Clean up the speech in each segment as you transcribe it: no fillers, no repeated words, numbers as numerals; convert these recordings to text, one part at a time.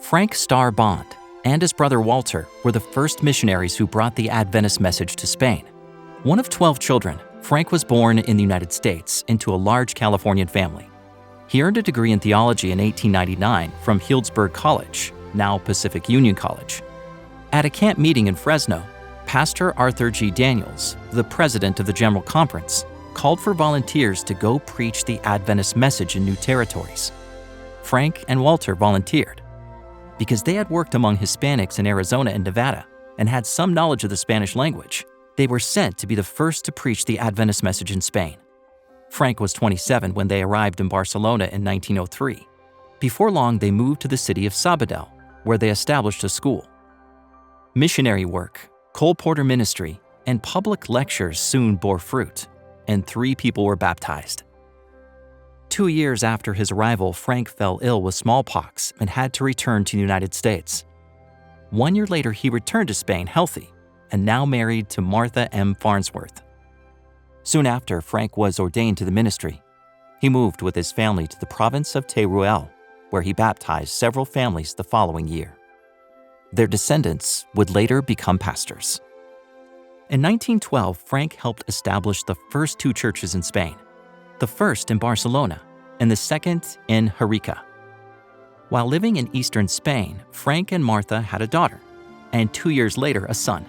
Frank Starr Bond and his brother Walter were the first missionaries who brought the Adventist message to Spain. One of 12 children, Frank was born in the United States into a large Californian family. He earned a degree in theology in 1899 from Healdsburg College, now Pacific Union College. At a camp meeting in Fresno, Pastor Arthur G. Daniels, the president of the General Conference, called for volunteers to go preach the Adventist message in new territories. Frank and Walter volunteered. Because they had worked among Hispanics in Arizona and Nevada and had some knowledge of the Spanish language, they were sent to be the first to preach the Adventist message in Spain. Frank was 27 when they arrived in Barcelona in 1903. Before long, they moved to the city of Sabadell, where they established a school. Missionary work, colporteur ministry, and public lectures soon bore fruit, and 3 people were baptized. 2 years after his arrival, Frank fell ill with smallpox and had to return to the United States. 1 year later, he returned to Spain healthy and now married to Martha M. Farnsworth. Soon after, Frank was ordained to the ministry. He moved with his family to the province of Teruel, where he baptized several families the following year. Their descendants would later become pastors. In 1912, Frank helped establish the first 2 churches in Spain, the first in Barcelona and the second in Arica. While living in eastern Spain, Frank and Martha had a daughter, and 2 years later, a son.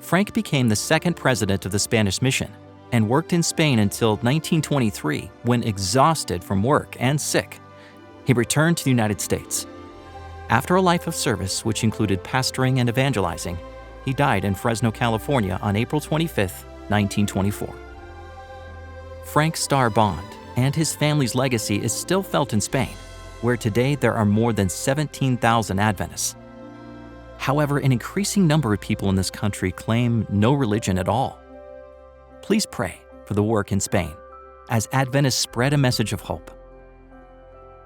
Frank became the second president of the Spanish mission and worked in Spain until 1923, when, exhausted from work and sick, he returned to the United States. After a life of service, which included pastoring and evangelizing, he died in Fresno, California on April 25, 1924. Frank Starr Bond and his family's legacy is still felt in Spain, where today there are more than 17,000 Adventists. However, an increasing number of people in this country claim no religion at all. Please pray for the work in Spain as Adventists spread a message of hope.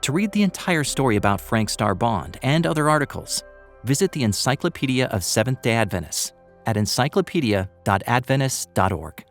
To read the entire story about Frank Starr Bond and other articles, visit the Encyclopedia of Seventh-day Adventists at encyclopedia.adventist.org.